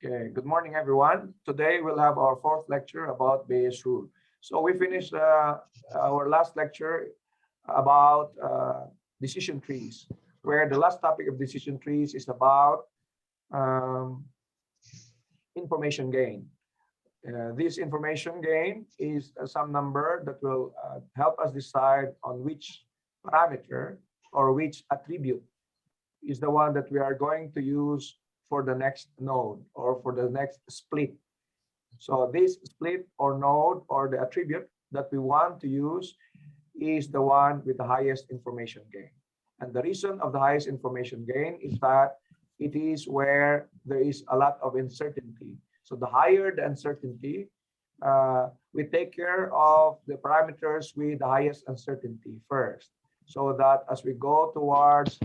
Okay, good morning, everyone. Today we'll have our fourth lecture about Bayes' rule. So we finished our last lecture about decision trees, where the last topic of decision trees is about um, information gain. This information gain is some number that will help us decide on which parameter or which attribute is the one that we are going to use for the next node or for the next split. So this split or node or the attribute that we want to use is the one with the highest information gain. And the reason of the highest information gain is that it is where there is a lot of uncertainty. So the higher the uncertainty, we take care of the parameters with the highest uncertainty first, so that as we go towards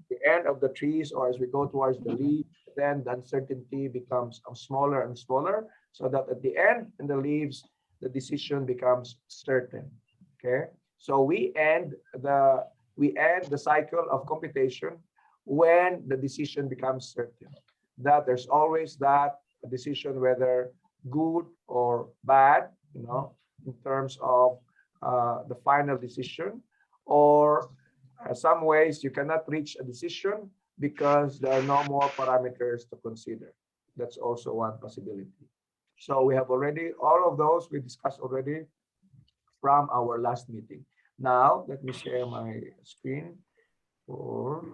the end of the trees or as we go towards the leaf, then the uncertainty becomes smaller and smaller, so that at the end in the leaves, the decision becomes certain. Okay, so we end the cycle of computation when the decision becomes certain. That there's always that decision, whether good or bad, in terms of the final decision, or some ways you cannot reach a decision because there are no more parameters to consider. That's also one possibility. So we have already, all of those we discussed already from our last meeting. Now, let me share my screen for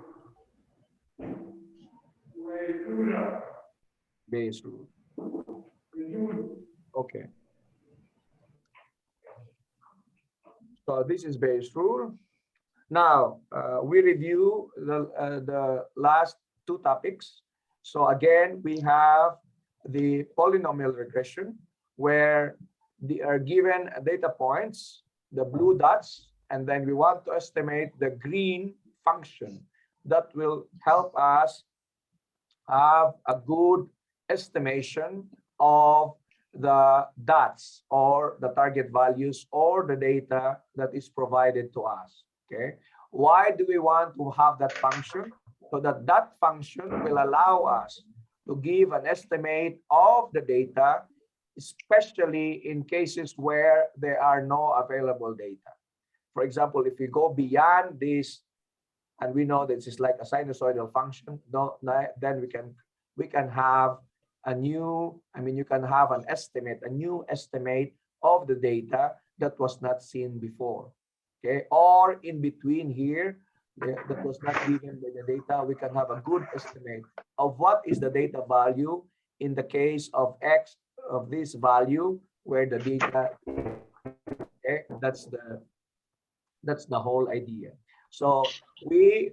Bayes' rule. Okay. So this is Bayes' rule. Now, we review the last two topics. So again, we have the polynomial regression, where they are given data points, the blue dots, and then we want to estimate the green function that will help us have a good estimation of the dots or the target values or the data that is provided to us. Okay, why do we want to have that function? So that that function will allow us to give an estimate of the data, especially in cases where there are no available data. For example, if we go beyond this, and we know this is like a sinusoidal function, then we can have a new, you can have an estimate, a new estimate of the data that was not seen before. Okay, or in between here, that was not given by the data, we can have a good estimate of what is the data value in the case of X of this value where the data, okay, that's the whole idea. So we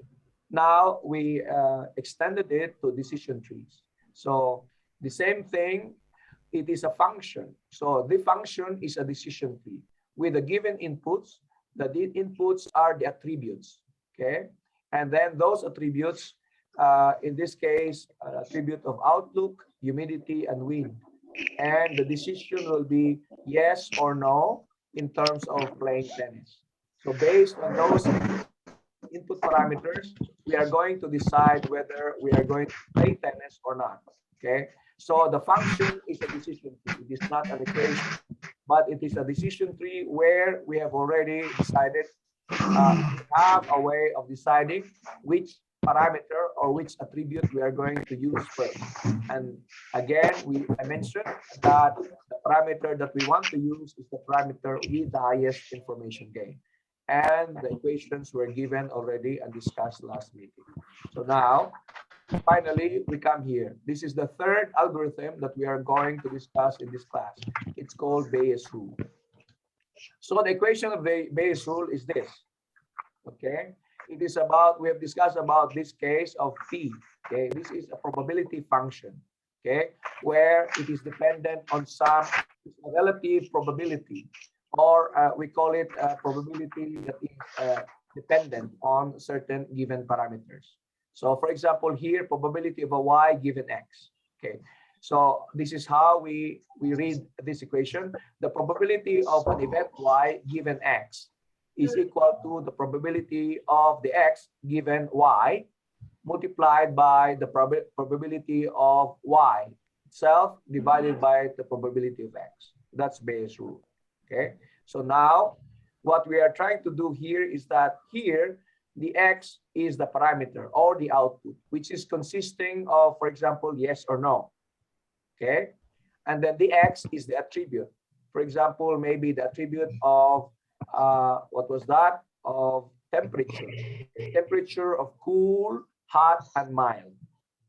extended it to decision trees. So the same thing, it is a function. So the function is a decision tree with the given inputs. The inputs are the attributes, okay? And then those attributes, in this case, attribute of outlook, humidity, and wind. And the decision will be yes or no in terms of playing tennis. So based on those input parameters, we are going to decide whether we are going to play tennis or not, okay? So the function is a decision tree. It is not an equation, but it is a decision tree where we have already decided, have a way of deciding which parameter or which attribute we are going to use first. And again, I mentioned that the parameter that we want to use is the parameter with the highest information gain. And the equations were given already and discussed last meeting. So now, finally, we come here. This is the third algorithm that we are going to discuss in this class. It's called Bayes' rule. So the equation of the Bayes' rule is this. Okay, it is about, we have discussed about this case of P. Okay, this is a probability function. Okay, where it is dependent on some relative probability, or we call it a probability that is dependent on certain given parameters. So for example, here, probability of a y given x. Okay, so this is how we read this equation. The probability of an event y given x is equal to the probability of the x given y multiplied by the probability of y itself divided by the probability of x. That's Bayes' rule. Okay. So now what we are trying to do here is that here the x is the parameter or the output, which is consisting of, for example, yes or no. Okay. And then the x is the attribute. For example, maybe the attribute of what was that? Of temperature. Temperature of cool, hot, and mild.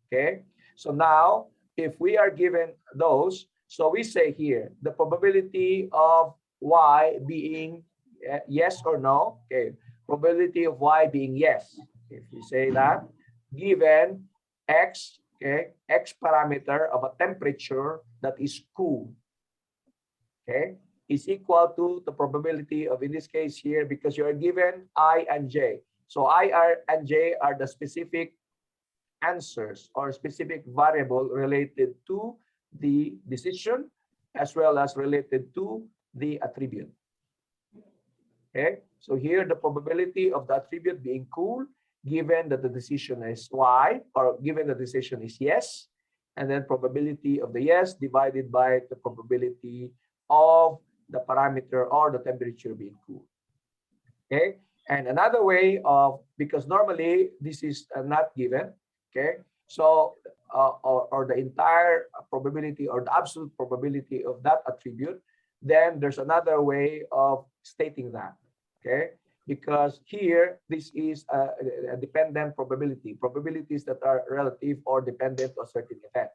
Okay. So now, if we are given those, so we say here the probability of y being yes or no. Okay. Probability of y being yes. If we say that, given x, okay, x parameter of a temperature that is cool, okay, is equal to the probability of, in this case here, because you are given I and J. So I and J are the specific answers or specific variable related to the decision as well as related to the attribute. Okay, so here the probability of the attribute being cool, given that the decision is y, or given the decision is yes, and then probability of the yes divided by the probability of the parameter or the temperature being cool. Okay, and another way of, because normally this is not given, okay, so or the entire probability or the absolute probability of that attribute, then there's another way of stating that. Okay, because here this is a dependent probability, probabilities that are relative or dependent on a certain event.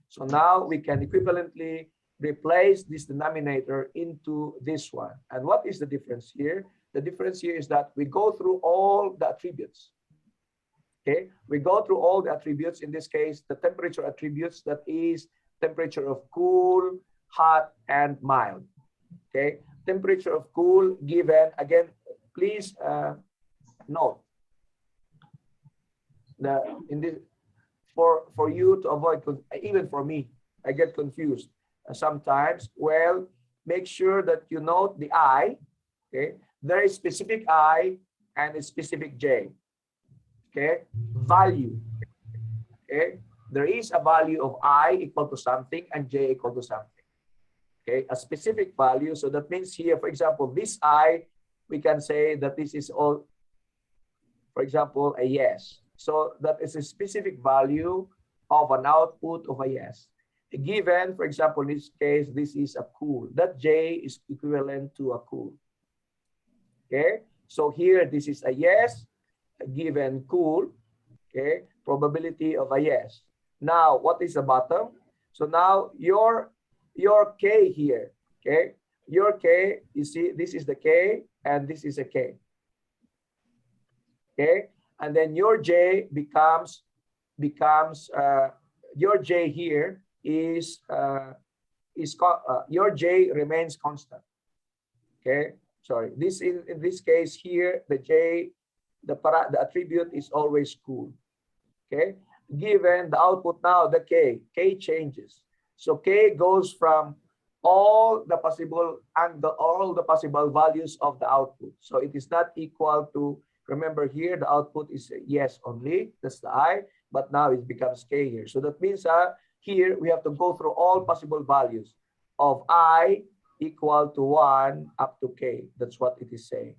So now we can equivalently replace this denominator into this one. And what is the difference here? The difference here is that we go through all the attributes. Okay, we go through all the attributes. In this case, the temperature attributes, that is temperature of cool, hot, and mild. Okay, temperature of cool given, again, please note that in this, for you to avoid, even for me, I get confused sometimes. Well, make sure that you note the I. Okay, there is specific I and a specific J. Okay, value. Okay, there is a value of I equal to something and J equal to something. Okay, a specific value. So that means here, for example, this I, we can say that this is all, for example, a yes. So that is a specific value of an output of a yes. Given, for example, in this case, this is a cool. That J is equivalent to a cool. Okay, so here this is a yes, given cool. Okay, probability of a yes. Now, what is the bottom? So now your K here, okay, your K, you see, this is the K and this is a K. Okay, and then your J becomes your J here is your J remains constant. Okay, sorry, this in this case here, the J, the attribute is always cool. Okay, given the output now, the K changes. So K goes from all the possible all the possible values of the output. So it is not equal to, remember here, the output is yes only, that's the I, but now it becomes K here. So that means here we have to go through all possible values of I equal to 1 up to K. That's what it is saying.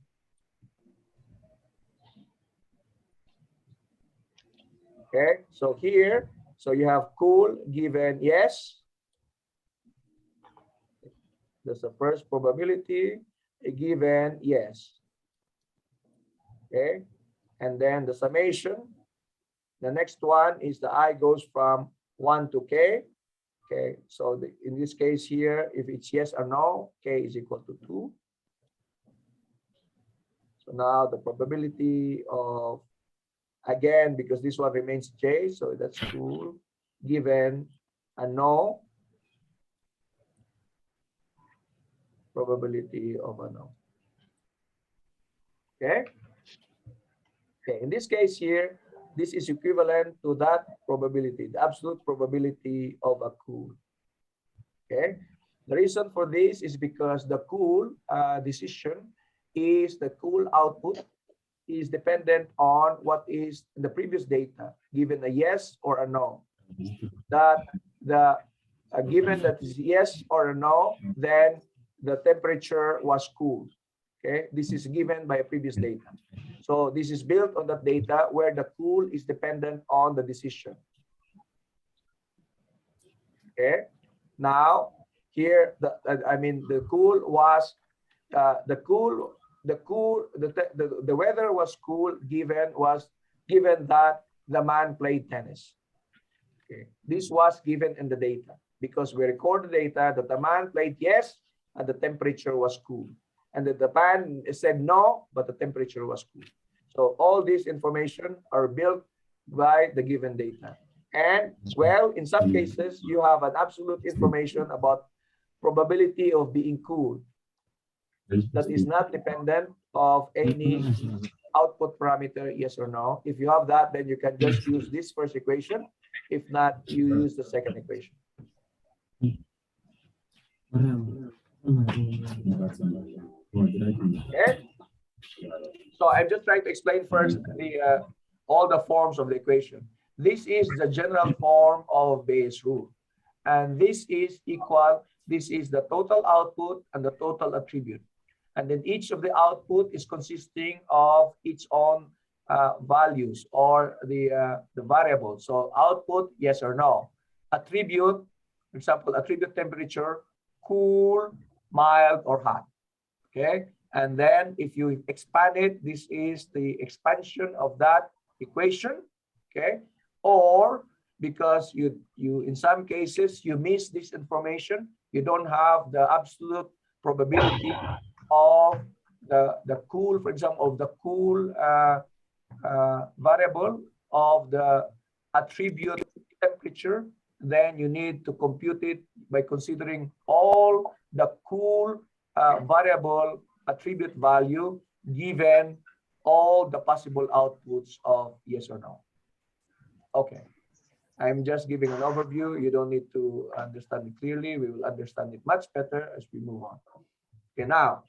Okay, so here, so you have cool given yes. That's the first probability, given yes. Okay, and then the summation. The next one is the I goes from 1 to K. Okay, so in this case here, if it's yes or no, K is equal to 2. So now the probability of, again, because this one remains J, so that's cool, given a no, probability of a no. Okay. Okay, in this case here, this is equivalent to that probability, the absolute probability of a cool. Okay, the reason for this is because the cool decision is the cool output is dependent on what is in the previous data, given a yes or a no. That the given that is yes or a no, then the temperature was cool. Okay, this is given by a previous data. So this is built on that data where the cool is dependent on the decision. Okay, now here the cool was the weather was cool given that the man played tennis. Okay, this was given in the data because we record the data that the man played yes and the temperature was cool, and that the man said no but the temperature was cool. So all these information are built by the given data. And well, in some cases you have an absolute information about probability of being cool that is not dependent of any output parameter, yes or no. If you have that, then you can just use this first equation. If not, you use the second equation. Okay. So I'm just trying to explain first the all the forms of the equation. This is the general form of Bayes' rule, and this is equal. This is the total output and the total attribute, and then each of the output is consisting of its own values or the variable. So output, yes or no. Attribute, for example, attribute temperature, cool, mild, or hot. Okay, and then if you expand it, this is the expansion of that equation. Okay, or because you in some cases you miss this information, you don't have the absolute probability of the cool, for example, of the cool variable of the attribute temperature, then you need to compute it by considering all the cool variable attribute value given all the possible outputs of yes or no. Okay, I'm just giving an overview. You don't need to understand it clearly. We will understand it much better as we move on. Okay, now,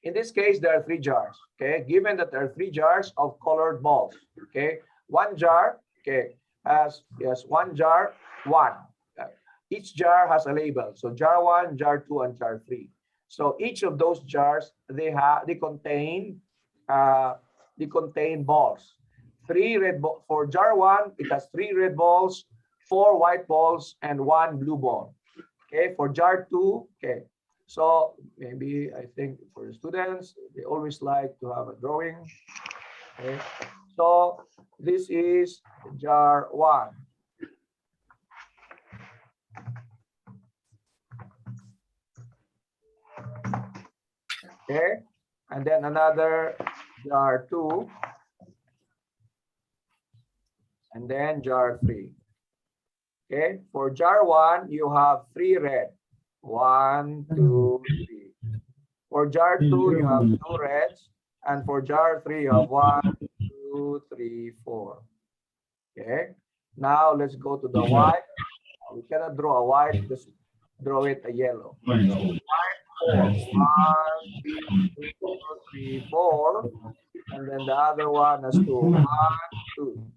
in this case, there are 3 jars. Okay, given that there are 3 jars of colored balls. Okay, one jar, okay, has yes, one jar, one. Each jar has a label. So jar 1, jar 2, and jar 3. So each of those jars, they contain balls. 3 red balls. For jar 1, it has 3 red balls, 4 white balls, and 1 blue ball. Okay, for jar 2, okay. So maybe I think for the students, they always like to have a drawing. Okay, so this is jar 1. Okay, and then another jar 2, and then jar 3. Okay, for jar 1, you have 3 red. 1, 2, 3. For jar 2, you have 2 reds, and for jar 3, you have 1, 2, 3, 4. Okay, now let's go to the white. We cannot draw a white, just draw it a yellow. So white 4. 1, 2, 3, 4. And then the other one has 2. 1, 2.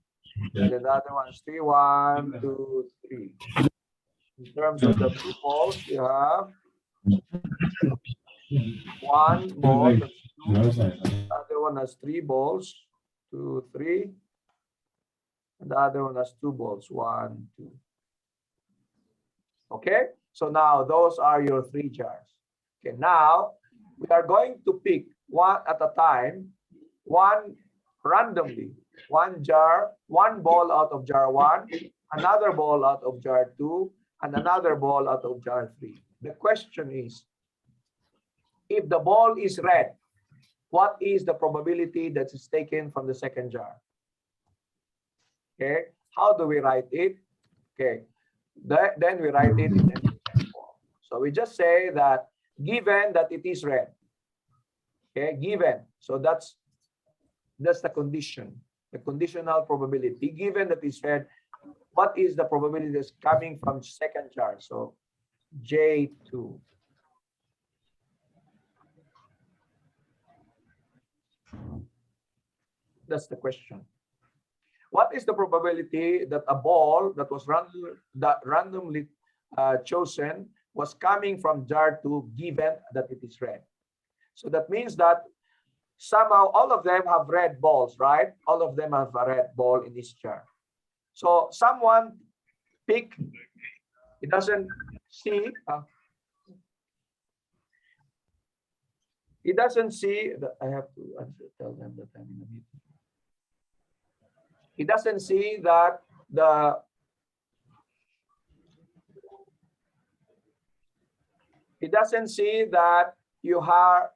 And then the other one is 3. 1, 2, 3. In terms of the blue balls, you have 1 ball, that's 2. The other one has 3 balls, 2, 3. And the other one has 2 balls, 1, 2. Okay, so now those are your 3 jars. Okay, now we are going to pick one at a time, one randomly, 1 jar, 1 ball out of jar 1, another ball out of jar 2, and another ball out of jar 3. The question is, if the ball is red, what is the probability that is taken from the second jar? Okay, how do we write it? Okay, then we write it in MCTE form. So we just say that given that it is red, okay, given, so that's the condition, the conditional probability. Given that it's red, what is the probability that's coming from second jar? So J2. That's the question. What is the probability that a ball that was randomly chosen was coming from jar 2 given that it is red? So that means that somehow all of them have red balls, right? All of them have a red ball in this jar. So someone pick, it doesn't see, it doesn't see, I have to tell them that I'm in a meeting. It doesn't see that it doesn't see that you have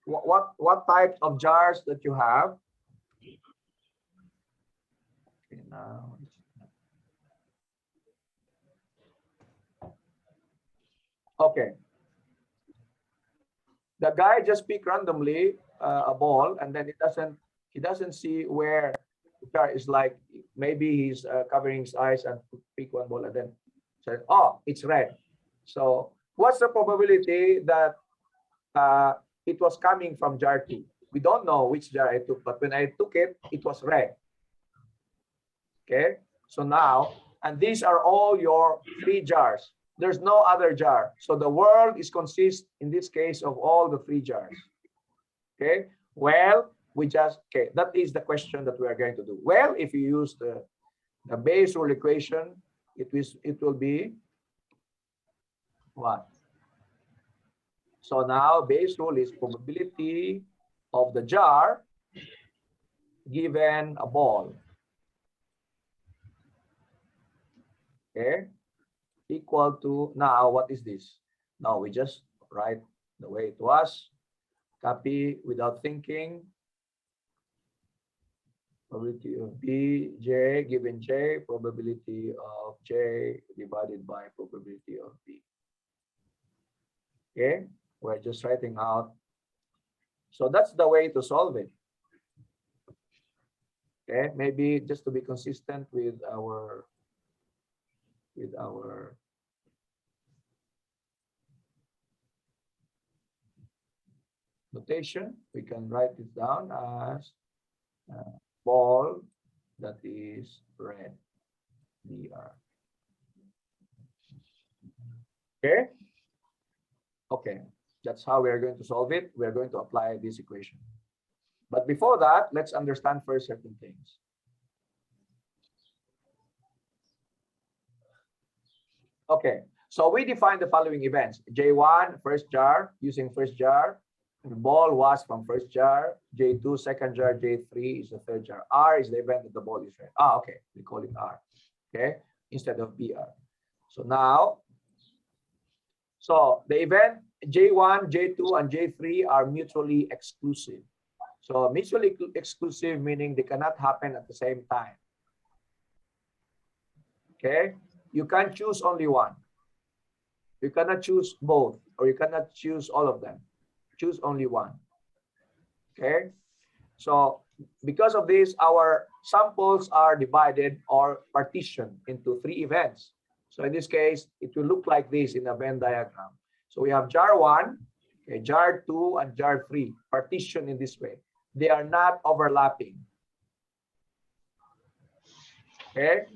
what type of jars that you have. Okay, now okay. The guy just picked randomly a ball, and then he doesn't see where the jar is. Like maybe he's covering his eyes and pick one ball and then said, "Oh, it's red." So what's the probability that it was coming from jar 2? We don't know which jar I took, but when I took it, it was red. Okay, so now, and these are all your 3 jars. There's no other jar. So the world is consist in this case of all the 3 jars. Okay, well, okay, that is the question that we are going to do. Well, if you use the Bayes rule equation, it will be what? So now Bayes rule is probability of the jar given a ball. Okay, equal to, now what is this? Now we just write the way it was, copy without thinking. Probability of B, J given J, probability of J divided by probability of B. Okay, we're just writing out. So that's the way to solve it. Okay, maybe just to be consistent with our notation, we can write it down as ball that is red, BR. Okay. Okay, that's how we are going to solve it. We are going to apply this equation. But before that, let's understand first certain things. Okay, so we define the following events. J1, first jar, using first jar. The ball was from first jar. J2, second jar. J3 is the third jar. R is the event that the ball is red. Okay, we call it R, okay, instead of BR. So now, so the event J1, J2, and J3 are mutually exclusive. So mutually exclusive meaning they cannot happen at the same time. Okay, you can't choose only one. You cannot choose both, or you cannot choose all of them. Choose only one. Okay, so because of this, our samples are divided or partitioned into 3 events. So in this case, it will look like this in a Venn diagram. So we have jar 1, okay, jar 2, and jar 3 partitioned in this way. They are not overlapping. Okay.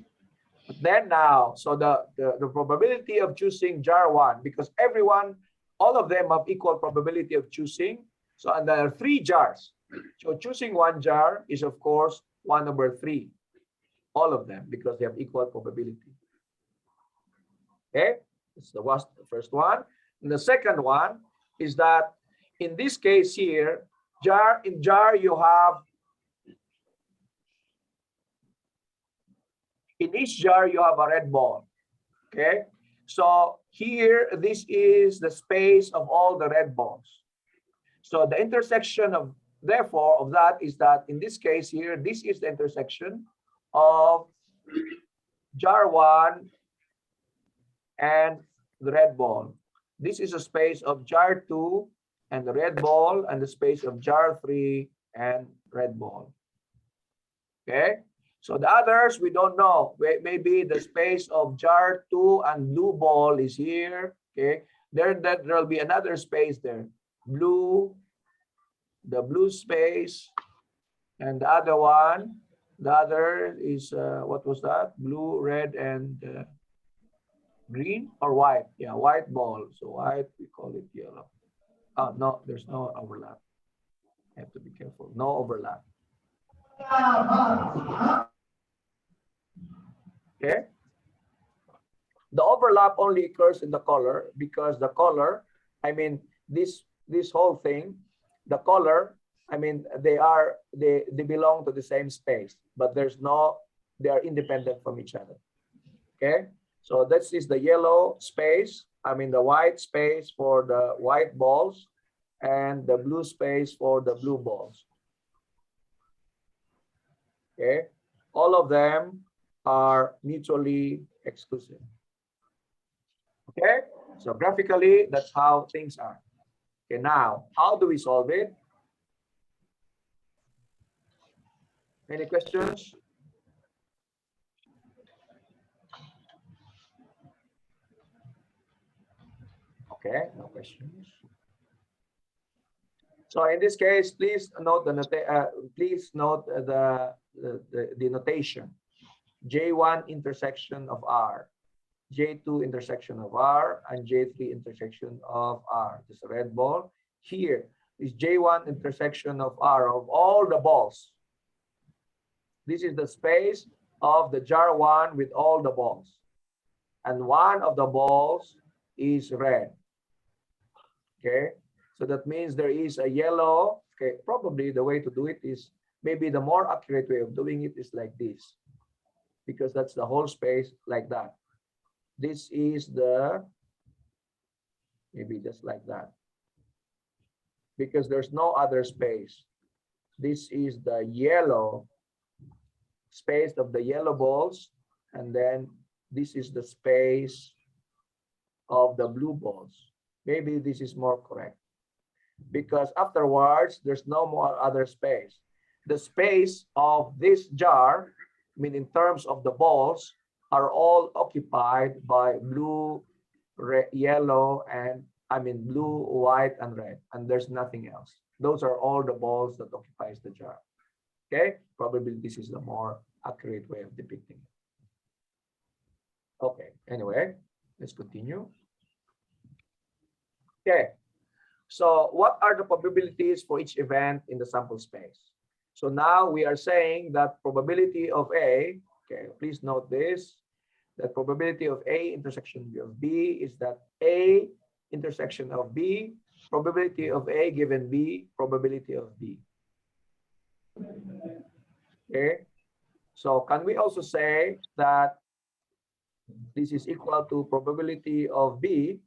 But then now, so the probability of choosing jar 1, because all of them have equal probability of choosing. So and there are 3 jars. So choosing 1 jar is of course 1/3. All of them, because they have equal probability. Okay, this is the first one. And the second one is that in this case here, in jar you have, in each jar you have a red ball. Okay, so here this is the space of all the red balls. So the intersection of, therefore, of that is that in this case here, this is the intersection of jar 1 and the red ball. This is a space of jar 2 and the red ball, and the space of jar 3 and red ball. Okay, so the others we don't know. Maybe the space of jar 2 and blue ball is here. Okay, there will be another space there. The blue space And the other is, what was that? Blue, red, and green or white? Yeah, white ball. So white, we call it yellow. Oh, no, there's no overlap. I have to be careful. No overlap. Okay. The overlap only occurs in the color because the color, I mean, this whole thing, the color, I mean, they belong to the same space, but they are independent from each other. Okay. So this is the yellow space, I mean the white space for the white balls and the blue space for the blue balls. Okay. All of them are mutually exclusive. Okay. So graphically, that's how things are. Okay. Now, how do we solve it? Any questions? Okay. No questions. So in this case, please note the notation. J1 intersection of R, J2 intersection of R, and J3 intersection of R. This red ball. Here is J1 intersection of R of all the balls. This is the space of the jar 1 with all the balls. And one of the balls is red. Okay. So that means there is a yellow. Okay. Probably the way to do it is, maybe the more accurate way of doing it is like this, because that's the whole space like that. This is maybe just like that, because there's no other space. This is the yellow space of the yellow balls, and then this is the space of the blue balls. Maybe this is more correct, because afterwards there's no more other space. The space of this jar, I mean in terms of the balls, are all occupied by blue, red, yellow, and blue, white, and red, and there's nothing else. Those are all the balls that occupies the jar. Okay, probably this is the more accurate way of depicting it. Okay, anyway, let's continue. Okay, so what are the probabilities for each event in the sample space? So now we are saying that probability of A, okay, please note this, that probability of A intersection of B is that A intersection of B, probability of A given B, probability of B. Okay, so can we also say that this is equal to probability of B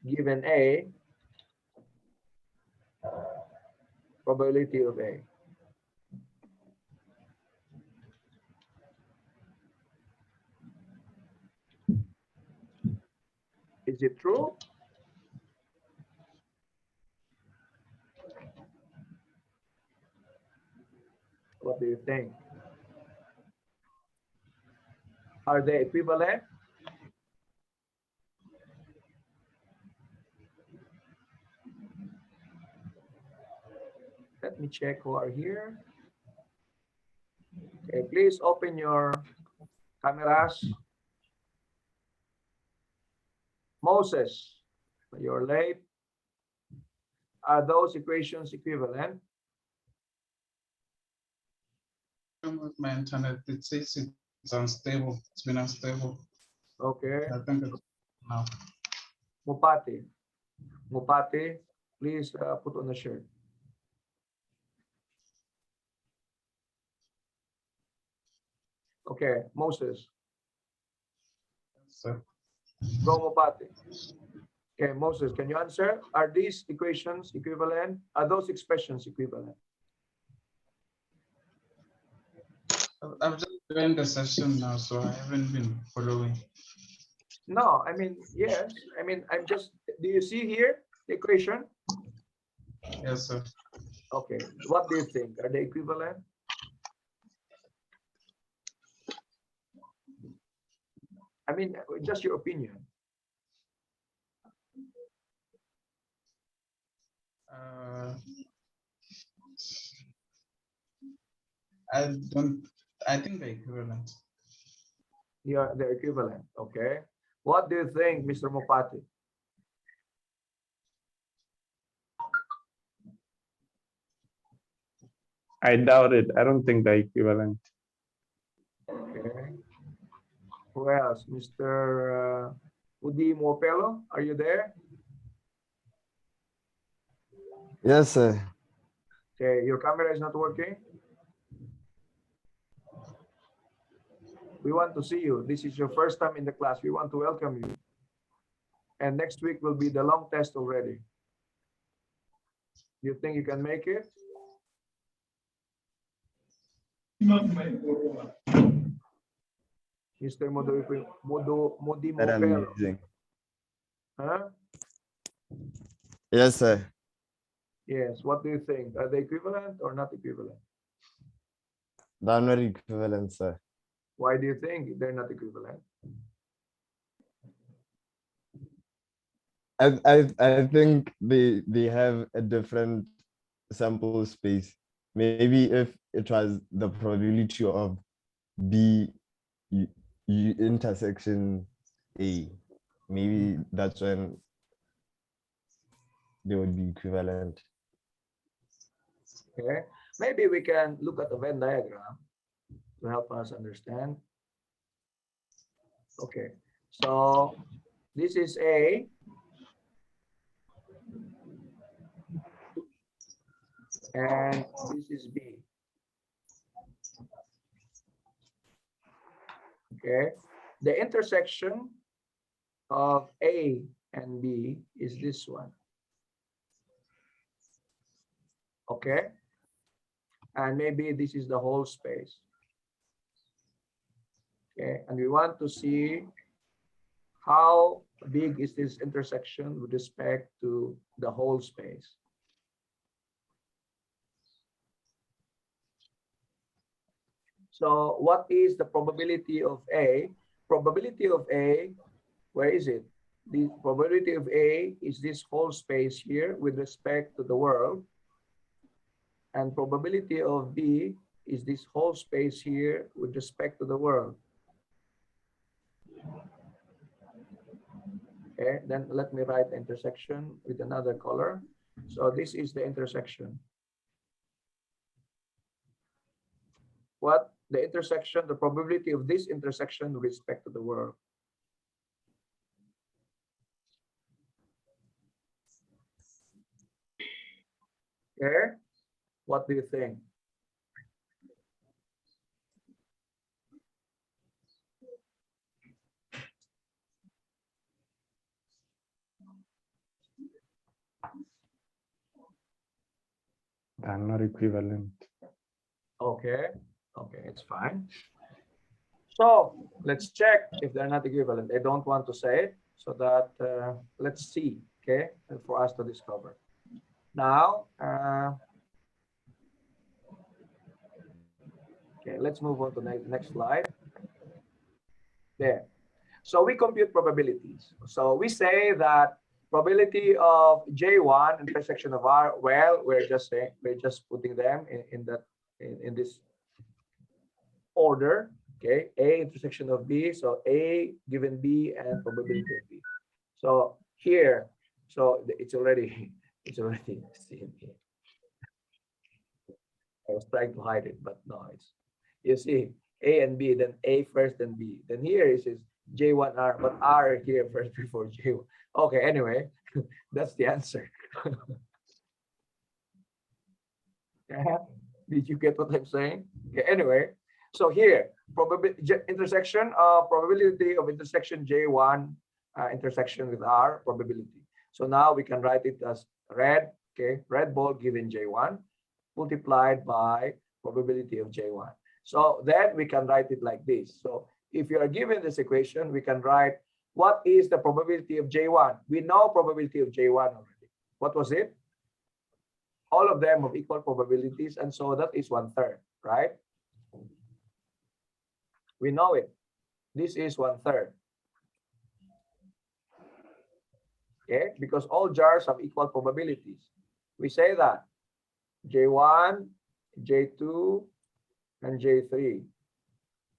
given A, probability of A. Is it true? What do you think? Are they equivalent? Let me check who are here. Okay, please open your cameras. Moses, you're late. Are those equations equivalent? With my internet, it says it's unstable. It's been unstable. Okay. I think it's now. Mupati, please put on the shirt. Okay, Moses. So, Go Mupati. Okay, Moses, can you answer? Are these equations equivalent? Are those expressions equivalent? I've just joined the session now, so I haven't been following. No, I mean, yes. I mean, I'm just, do you see here the equation? Yes, sir. Okay, what do you think? Are they equivalent? I mean, just your opinion. I think they're equivalent. Yeah, they're equivalent. Okay. What do you think, Mr. Mopati? I doubt it. I don't think they're equivalent. Okay. Who else? Mr. Udi Mopelo, are you there? Yes, sir. Okay, your camera is not working. We want to see you. This is your first time in the class. We want to welcome you. And next week will be the long test already. You think you can make it? Mr. Modi That I'm Mopelo. using. Huh? Yes, sir. Yes. What do you think? Are they equivalent or not equivalent? They're not equivalent, sir. Why do you think they're not equivalent? I think they have a different sample space. Maybe if it was the probability of B intersection A, maybe that's when they would be equivalent. Okay. Maybe we can look at the Venn diagram to help us understand. Okay. So this is A. And this is B. Okay. The intersection of A and B is this one. Okay. And maybe this is the whole space. Okay. And we want to see how big is this intersection with respect to the whole space. So what is the probability of A? Probability of A, where is it? The probability of A is this whole space here with respect to the world. And probability of B is this whole space here with respect to the world. Okay, then let me write the intersection with another color. So this is the intersection. What the intersection, the probability of this intersection with respect to the world. Okay, what do you think? They're not equivalent. Okay, okay, it's fine. So let's check if they're not equivalent. I don't want to say it, so that let's see, okay, for us to discover. Now, okay, let's move on to the next slide. There. So we compute probabilities. So we say that probability of J1 intersection of R, well, we're just putting them in this order. Okay, A intersection of B, so A given B and probability of B. So here, so it's already seen here. I was trying to hide it, but no, it's, you see, A and B, then A first, then B. Then here it says J1R, but R here first before J1. Okay, anyway, that's the answer. Did you get what I'm saying? Okay, anyway, so here, intersection of probability of intersection J1 intersection with R probability. So now we can write it as red, okay, red ball given J1 multiplied by probability of J1. So then we can write it like this. So if you are given this equation, we can write what is the probability of J1. We know probability of J1 already. What was it? All of them of equal probabilities, and so that is 1/3, right? We know it. This is 1/3. Okay, because all jars have equal probabilities. We say that J1, J2, and J3.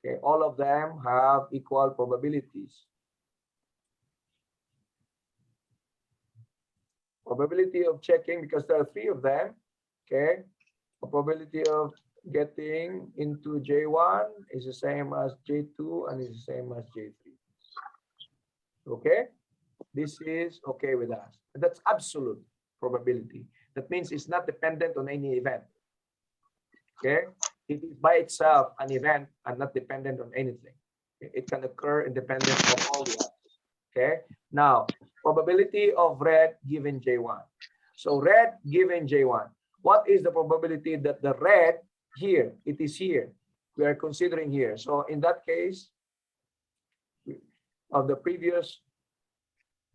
Okay, all of them have equal probabilities. Probability of checking, because there are 3 of them, okay, the probability of getting into J1 is the same as J2 and is the same as J3. Okay, this is okay with us. That's absolute probability. That means it's not dependent on any event. Okay, it is by itself an event and not dependent on anything. It can occur independent of all the others. Okay, now probability of red given J1. So red given J1. What is the probability that the red here, it is here, we are considering here. So in that case, of the previous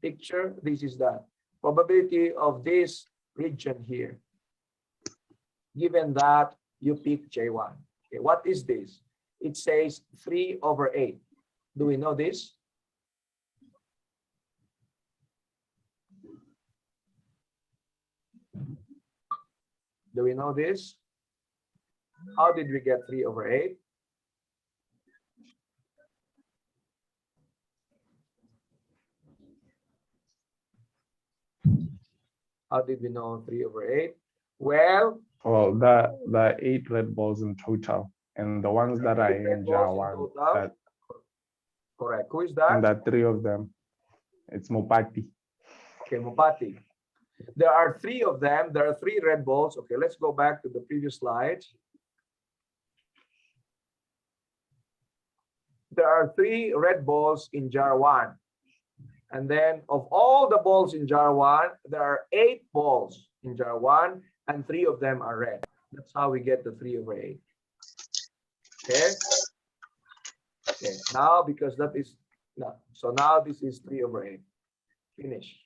picture, this is that probability of this region here, given that you pick J1. Okay, what is this? It says 3/8. Do we know this? Do we know this? How did we get 3/8? How did we know 3/8? Well, the 8 red balls in total, and the ones that are 8 red in balls jar in one, total. that, Correct. Who is and that? the 3 of them, it's Mopati. Okay, Mopati. There are 3 of them. There are 3 red balls. Okay, let's go back to the previous slide. There are 3 red balls in jar 1. And then of all the balls in jar 1, there are 8 balls in jar 1, and 3 of them are red. That's how we get the 3/8. Okay. Okay. Now, because that is no, so now this is 3/8. Finish.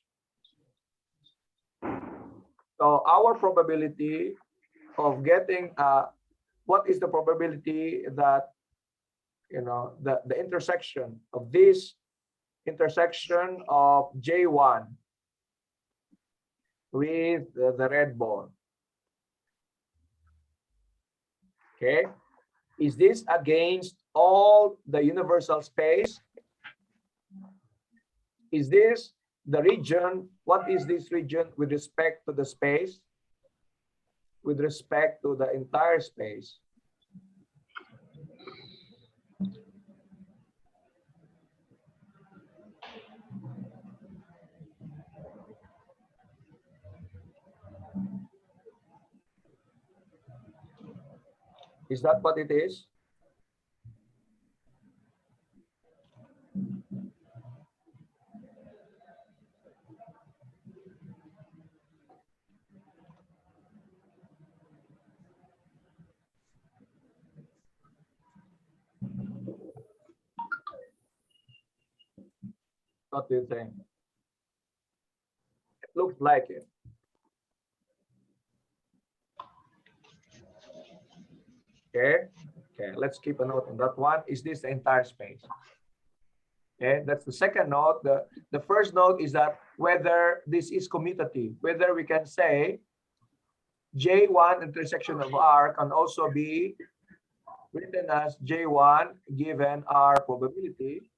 So our probability of getting what is the probability that the intersection of this intersection of J1 with the red ball? Okay, is this against all the universal space? Is this the region? What is this region with respect to the space? With respect to the entire space? Is that what it is? What do you think? It looks like it. Okay. Okay, let's keep a note on that one. Is this the entire space? Okay, that's the second note. The first note is that whether this is commutative, whether we can say J1 intersection of R can also be written as J1 given R probability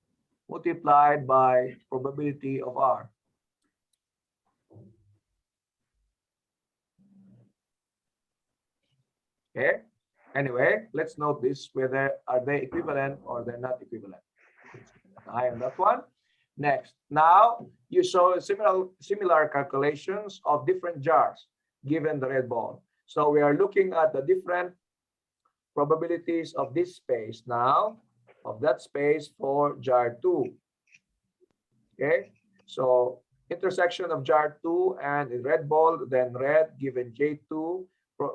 multiplied by probability of R. Okay. Anyway, let's note this, whether are they equivalent or they're not equivalent. Eye on that one. Next, now you show similar calculations of different jars given the red ball. So we are looking at the different probabilities of this space now, of that space for jar 2. Okay, so intersection of jar 2 and the red ball, then red given J2,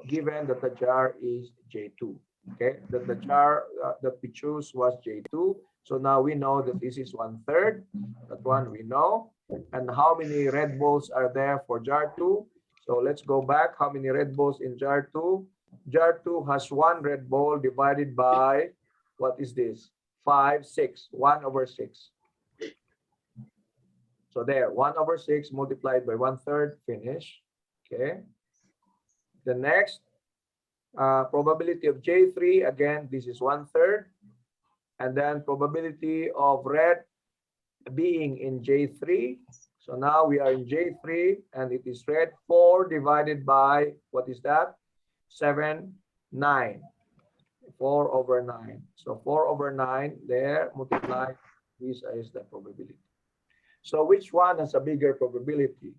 given that the jar is J2. Okay, that the jar that we choose was J2. So now we know that this is 1/3. That one we know. And how many red balls are there for jar 2? So let's go back. How many red balls in jar 2? Jar 2 has 1 red ball divided by, what is this? 5, 6, 1/6. So there, 1/6 multiplied by 1/3, finish. Okay. The next, Probability of J3, again, this is 1/3. And then probability of red being in J3. So now we are in J3 and it is red. 4 divided by, what is that? 7, 9. 4/9. So 4/9 there, multiply, this is the probability. So which one has a bigger probability?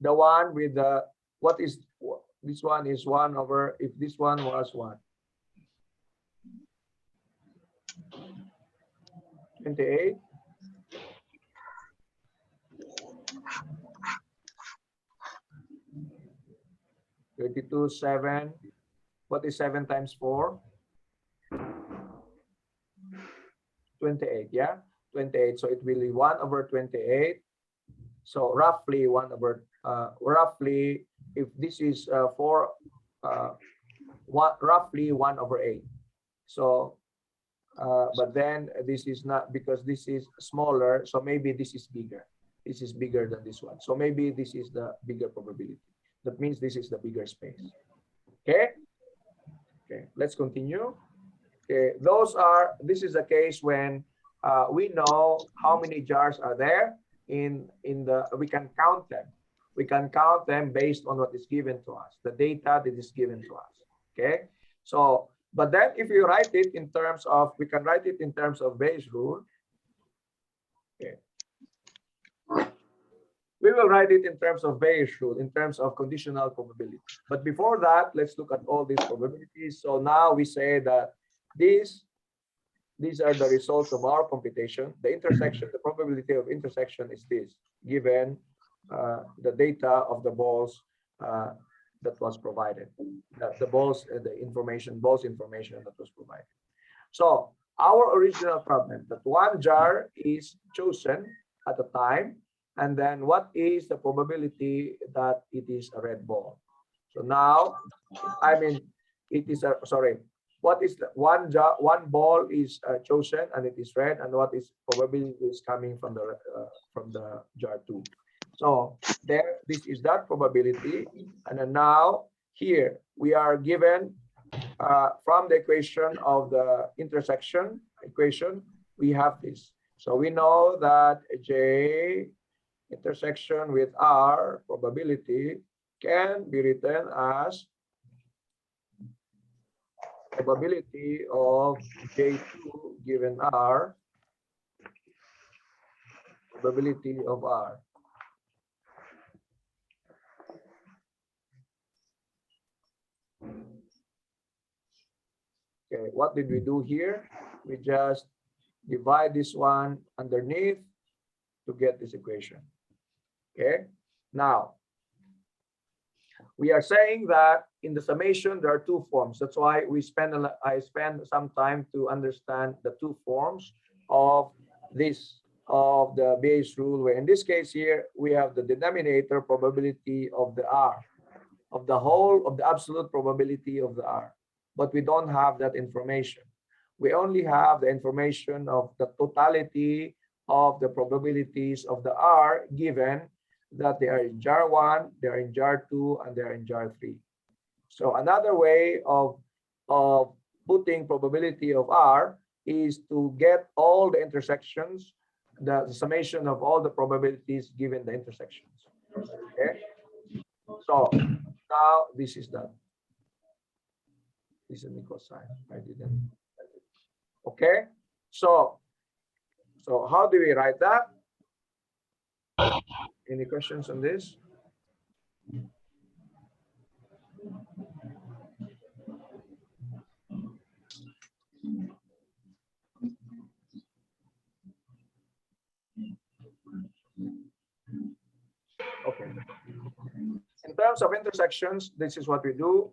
The one with the, what is, this one is 1 over, if this one was what? 28. 32, 7. What is 7 times 4? 28, yeah? 28. So it will be 1/28. So roughly roughly, if this is 4, roughly 1/8. So, but then this is not, because this is smaller. So maybe this is bigger. This is bigger than this one. So maybe this is the bigger probability. That means this is the bigger space. Okay. Okay. Let's continue. Okay. This is a case when we know how many jars are there we can count them. We can count them based on what is given to us, the data that is given to us. Okay. So, but then if you write it in terms of, we can write it in terms of Bayes rule. Okay. We will write it in terms of Bayes rule, in terms of conditional probability. But before that, let's look at all these probabilities. So now we say that these are the results of our computation. The intersection, the probability of intersection is this, given the data of the balls that was provided, the balls, the information that was provided. So our original problem, that one jar is chosen at a time, and then what is the probability that it is a red ball? So now, I mean, it is a, sorry, what is the one ball is chosen and it is red, and what is probability is coming from the jar 2. So there, this is that probability, and then now here we are given from the equation of the intersection equation, we have this. So we know that J intersection with R probability can be written as probability of J2 given R, probability of R. Okay, what did we do here? We just divide this one underneath to get this equation. Okay, now we are saying that in the summation there are two forms. That's why I spend some time to understand the two forms of this, of the Bayes rule, where in this case here we have the denominator probability of the R, of the whole of the absolute probability of the R, but we don't have that information. We only have the information of the totality of the probabilities of the R, given that they are in jar 1, they are in jar 2, and they are in jar 3. So another way of putting probability of R is to get all the intersections, the summation of all the probabilities given the intersections. Okay. So now this is done. This is the cosine. I didn't. Okay. So how do we write that? Any questions on this? Okay. In terms of intersections, this is what we do.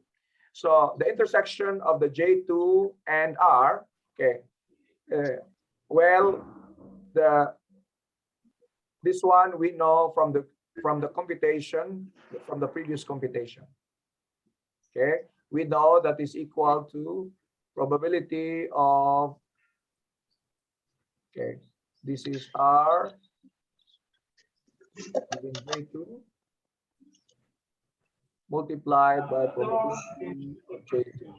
So the intersection of the J2 and R, okay. Well, this one we know from the computation, from the previous computation. Okay, we know that is equal to probability of, okay, this is R given J2 multiplied by probability of J2.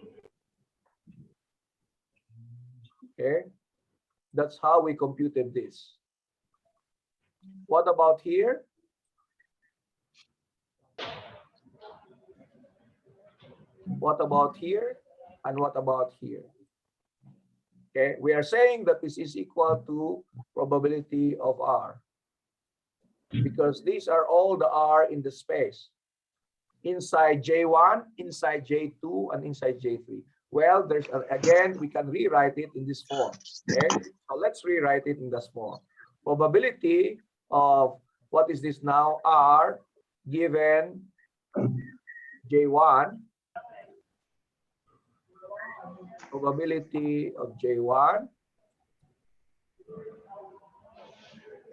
Okay, that's how we computed this. What about here? What about here? And what about here? Okay, we are saying that this is equal to probability of R, because these are all the R in the space. Inside J1, inside J2, and inside J3. Well, there's again, we can rewrite it in this form. Okay, so let's rewrite it in this form. Probability of what is this now? R given J1. Probability of J1.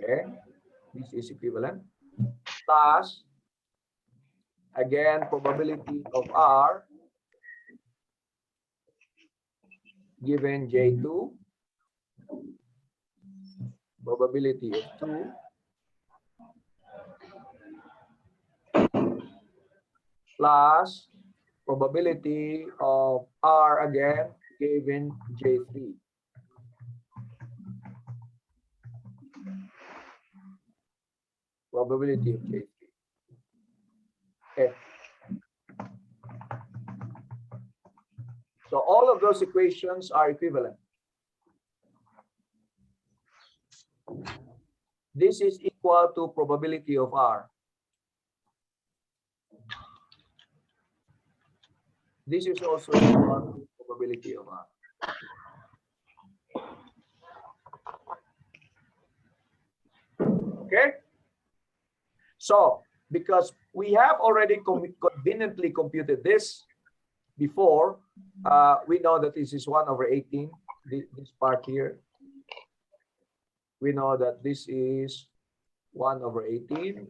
Okay, this is equivalent. Plus, again, probability of R given J2, probability of 2, plus probability of R again given J3. Probability of J3. Okay. So all of those equations are equivalent. This is equal to probability of R. This is also equal to probability of R. Okay? So, because we have already conveniently computed this before, we know that this is 1/18, this part here. We know that this is 1/18,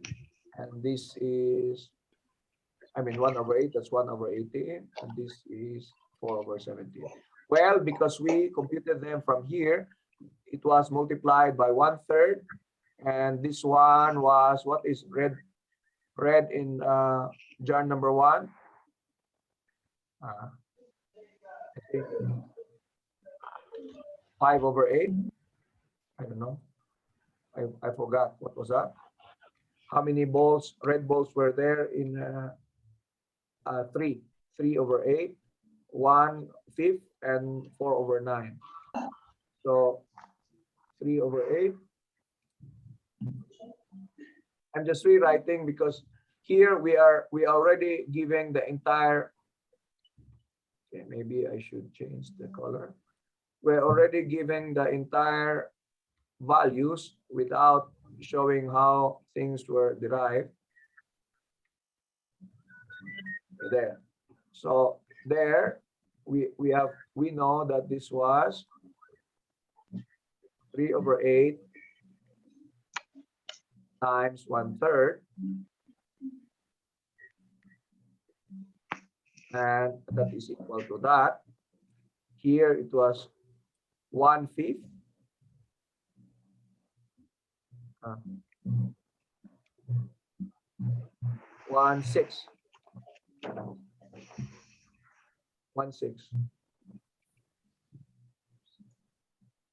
and this is, 1/8, that's 1/18, and this is 4/17. Well, because we computed them from here, it was multiplied by 1/3, and this one was, what is red in jar number 1? I think 5/8. I don't know. I forgot. What was that? How many balls, red balls were there in 3? 3/8, 1/5, and 4/9. So 3/8. I'm just rewriting because here we are already giving the entire. Okay, maybe I should change the color. We're already giving the entire values without showing how things were derived. There. So there we know that this was 3/8 times 1/3, and that is equal to that. Here it was 1/5. 1/6. 1/6.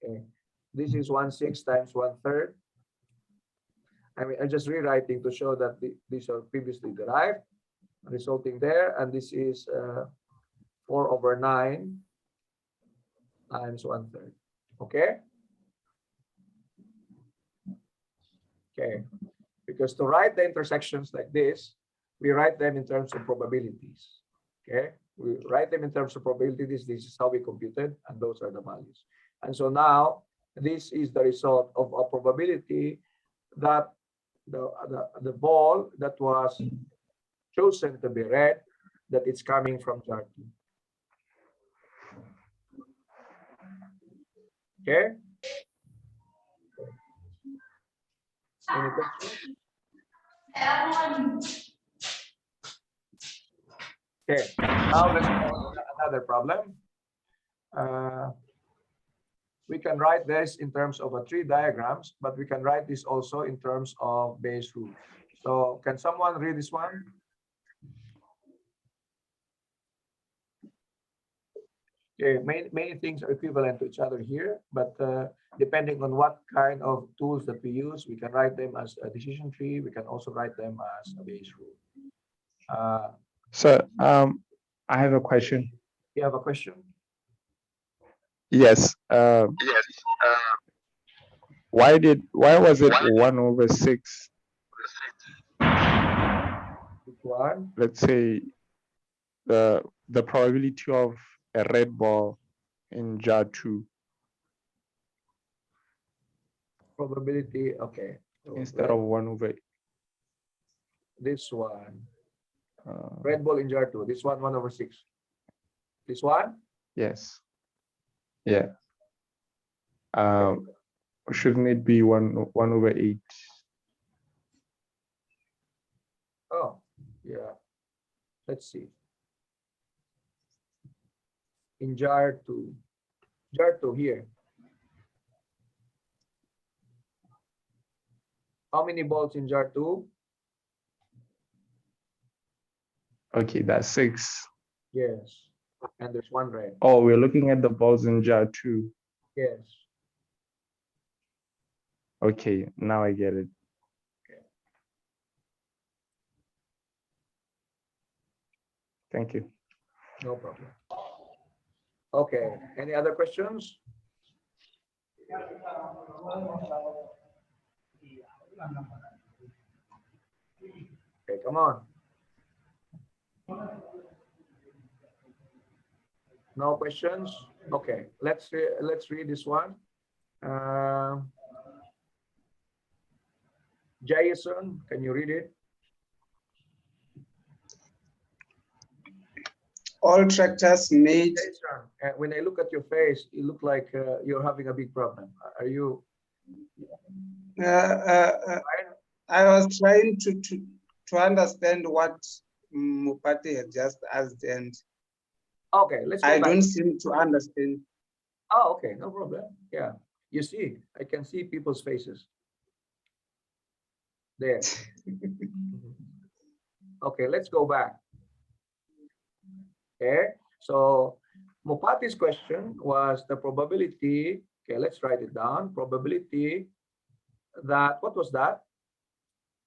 Okay, this is 1/6 times 1/3. I'm just rewriting to show that these are previously derived, resulting there, and this is 4/9 times 1/3. Okay. Okay, because to write the intersections like this, we write them in terms of probabilities. Okay, we write them in terms of probabilities. This is how we computed, and those are the values. And so now this is the result of a probability that the ball that was chosen to be red, that it's coming from jar 2. Okay. Any questions? Okay, now let's go to another problem. We can write this in terms of tree diagrams, but we can write this also in terms of Bayes rule. So can someone read this one? Okay, many things are equivalent to each other here, but depending on what kind of tools that we use, we can write them as a decision tree. We can also write them as a Bayes rule. So I have a question. You have a question? Yes. Why was it 1/6? Which one? Let's say the probability of a red ball in jar 2 Probability, okay. So instead of 1/8. this one. Red ball in jar 2. This one, 1/6. This one? Yes. Yeah. Shouldn't it be 1/8? Oh, yeah. Let's see. In jar 2. Jar 2 here. How many balls in jar 2? Okay, that's 6. Yes. And there's one red. Oh, we're looking at the balls in jar 2. Yes. Okay, now I get it. Thank you. No problem. Okay. Any other questions? Okay, come on. No questions? Okay, let's read this one. Jason, can you read it? All tractors made. Jason, when I look at your face, you look like you're having a big problem. Are you? I was trying to understand what Mupati had just asked, and Okay, let's go I back. don't seem to understand. Oh, okay, no problem. Yeah, you see, I can see people's faces. There. Okay, let's go back. Okay, so Mupati's question was the probability. Okay, let's write it down. Probability that, what was that?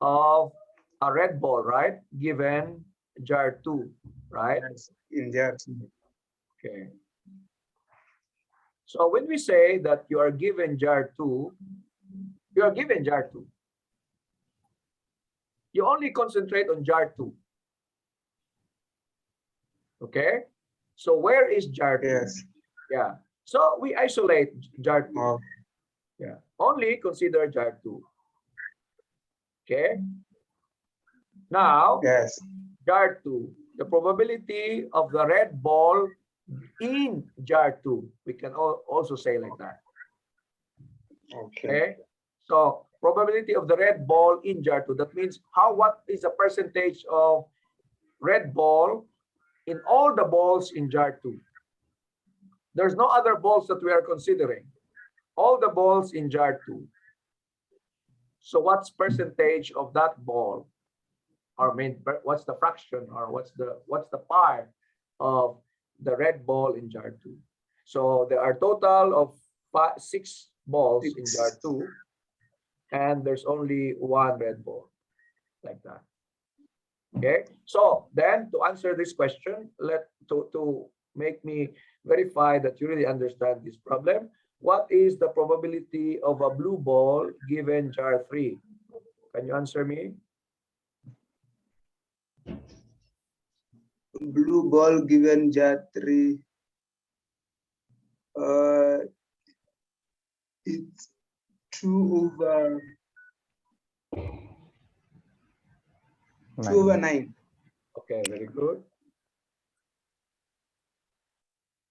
Of a red ball, right? Given jar 2, right? In that. Okay. So when we say that you are given jar 2, you are given jar 2. You only concentrate on jar 2. Okay? So where is jar 2? Yes. Yeah. So we isolate jar 2. Oh. Yeah. Only consider jar 2. Okay? Now, Yes. jar 2. The probability of the red ball in jar 2. We can also say like that. Okay. So probability of the red ball in jar 2. That means what is the percentage of red ball in all the balls in jar 2? There's no other balls that we are considering. All the balls in jar 2. So what's percentage of that ball? Or what's the fraction, or what's the part of the red ball in jar 2? So there are total of 6 balls in jar 2, and there's only 1 red ball, like that. Okay, so then to answer this question, to make me verify that you really understand this problem, what is the probability of a blue ball given jar 3? Can you answer me? Blue ball given jar 3. It's 2/9. Okay, very good.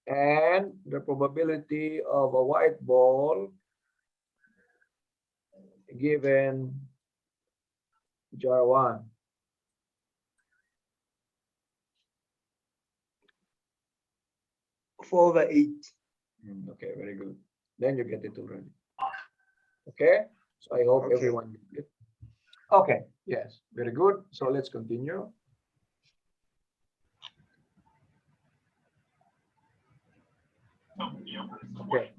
And the probability of a white ball given jar 1. Over 8. Okay, very good. Then you get it already. Okay, so I hope everyone gets it. Okay, yes, very good. So let's continue. Okay,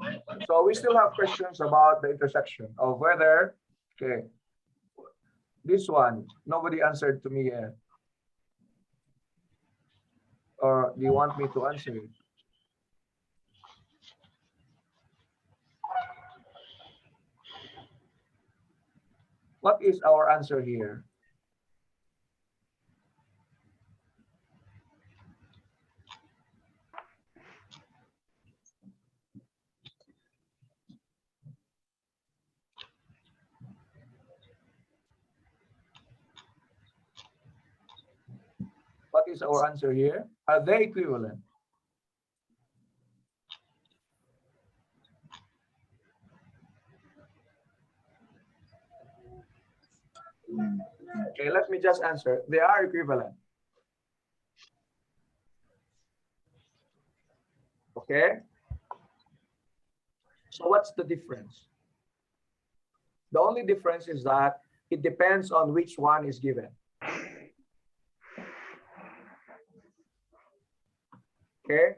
so we still have questions about the intersection of whether, okay, this one, nobody answered to me yet. Or do you want me to answer it? What is our answer here? What is our answer here? Are they equivalent? Okay, let me just answer. They are equivalent. Okay. So what's the difference? The only difference is that it depends on which one is given. Okay,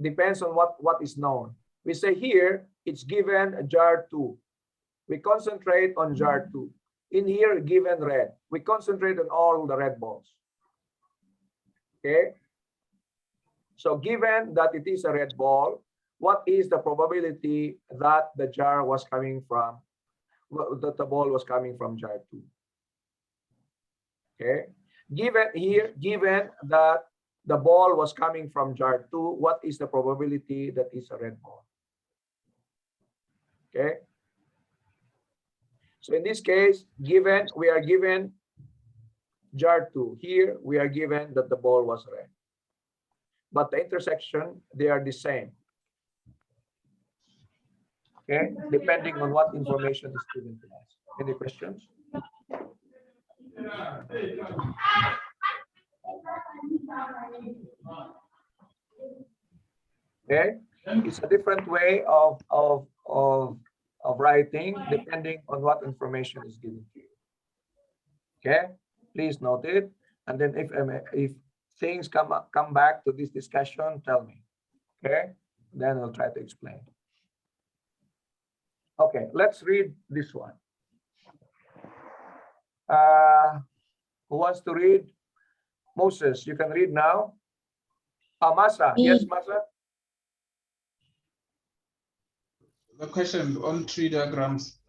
depends on what is known. We say here, it's given jar 2. We concentrate on jar 2. In here, given red. We concentrate on all the red balls. Okay. So given that it is a red ball, what is the probability that the jar was coming from, that the ball was coming from jar 2? Okay. Given that the ball was coming from jar 2, what is the probability that is a red ball? Okay. So in this case, we are given jar 2. Here, we are given that the ball was red. But the intersection, they are the same. Okay, depending on what information is given to us. Any questions? Okay, it's a different way of writing depending on what information is given to you. Okay, please note it, and then if things come back to this discussion, tell me. Okay, then I'll try to explain. Okay, let's read this one. Who wants to read? Moses, you can read now. Masa, yes, Masa. The question on tree diagrams.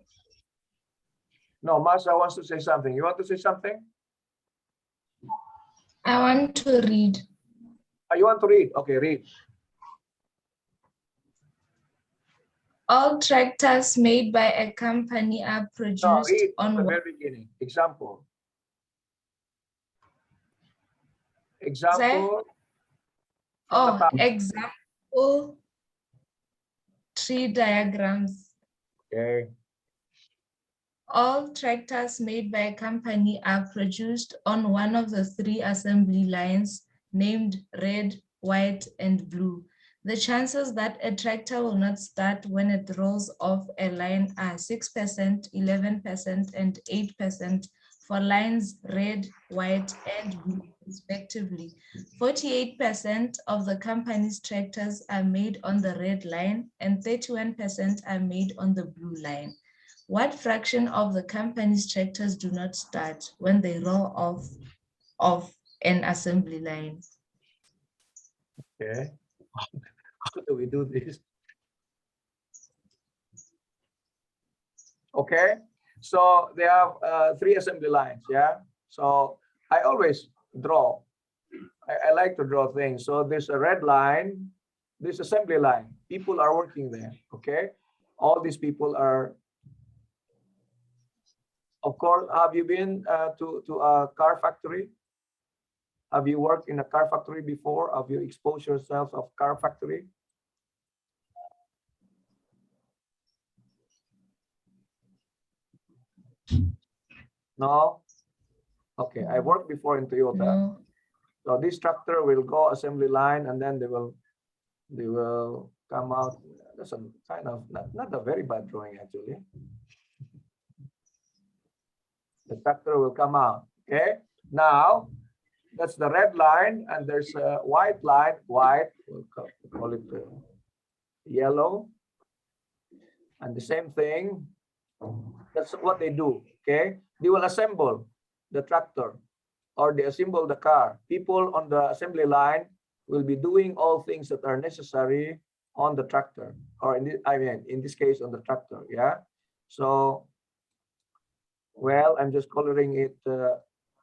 No, Masa wants to say something. You want to say something? I want to read. You want to read? Okay, read. All tractors made by a company are produced read on the very beginning. Example. Example. Example tree diagrams. Okay. All tractors made by a company are produced on one of the 3 assembly lines named red, white, and blue. The chances that a tractor will not start when it rolls off a line are 6%, 11%, and 8% for lines red, white, and blue, respectively. 48% of the company's tractors are made on the red line, and 31% are made on the blue line. What fraction of the company's tractors do not start when they roll off an assembly line? Okay. How do we do this? Okay. So they have 3 assembly lines. Yeah. So I always draw. I like to draw things. So there's a red line, this assembly line. People are working there. Okay. All these people are. Of course, have you been to a car factory? Have you worked in a car factory before? Have you exposed yourself of car factory? No? Okay, I worked before in Toyota. No. So this tractor will go assembly line and then they will come out. That's a kind of not a very bad drawing actually. The tractor will come out. Okay. Now that's the red line and there's a white line. White, we'll call it yellow. And the same thing, that's what they do, okay? They will assemble the tractor or they assemble the car. People on the assembly line will be doing all things that are necessary on the tractor, or in this case, on the tractor, yeah? So, well, I'm just coloring it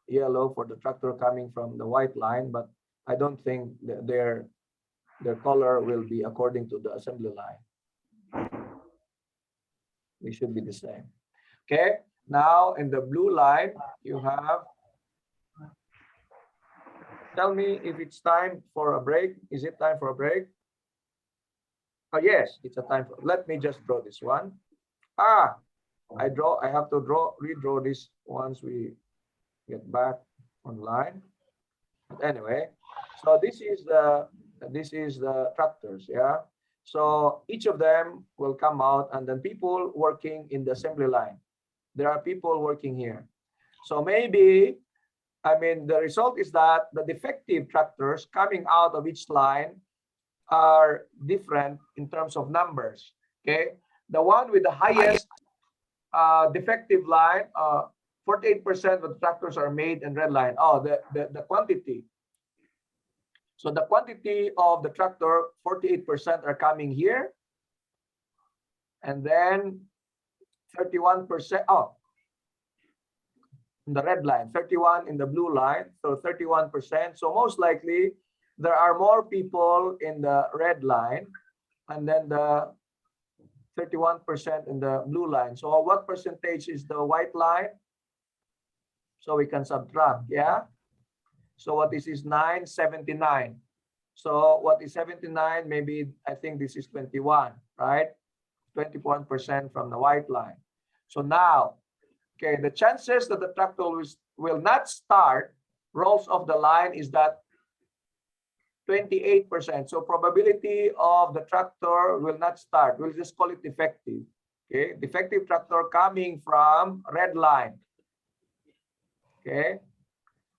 yellow for the tractor coming from the white line, but I don't think that their color will be according to the assembly line. They should be the same. Okay, now in the blue line, you have, tell me if it's time for a break. Is it time for a break? Oh, yes, it's a time for, let me just draw this one. I have to redraw this once we get back online. But anyway, so this is the tractors, yeah. So each of them will come out, and then people working in the assembly line. There are people working here. So maybe, I mean, the result is that the defective tractors coming out of each line are different in terms of numbers, okay? The one with the highest defective line, 48% of the tractors are made in red line. Oh, the quantity. So the quantity of the tractor, 48% are coming here. And then 31%, in the red line, 31 in the blue line, so 31%. So most likely there are more people in the red line and then the 31% in the blue line. So what percentage is the white line? So we can subtract, yeah? So what this is 9, 79. So what is 79? Maybe I think this is 21, right? 21% from the white line. So now, okay, the chances that the tractor will not start rolls off the line is that 28%. So probability of the tractor will not start. We'll just call it defective. Okay, defective tractor coming from red line. Okay,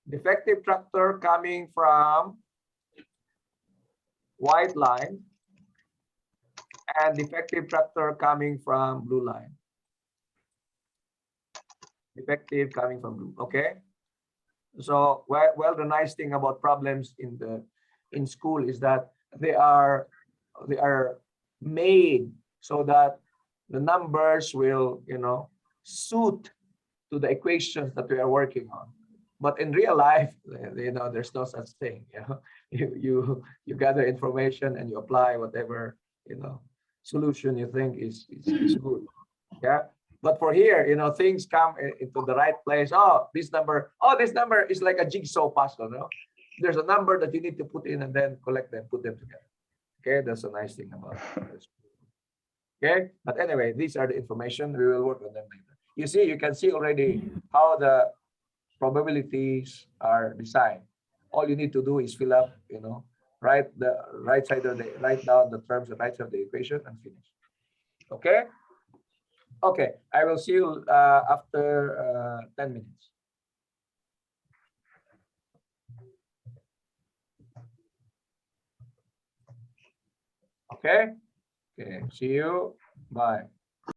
defective tractor coming from white line and defective tractor coming from blue line. Defective coming from blue. Okay. So well, the nice thing about problems in school is that they are made so that the numbers will, you know, suit to the equations that we are working on. But in real life, you know, there's no such thing. You know, you gather information and you apply whatever, you know, solution you think is good. Yeah. But for here, you know, things come into the right place. Oh, this number is like a jigsaw puzzle. No? There's a number that you need to put in and then collect them, put them together. Okay, that's a nice thing about this. Okay, but anyway, these are the information. We will work on them later. You can see already how the probabilities are designed. All you need to do is fill up, you know, write down the terms, the right side of the equation, and finish. Okay. Okay, I will see you after 10 minutes. Okay. Okay, see you. Bye.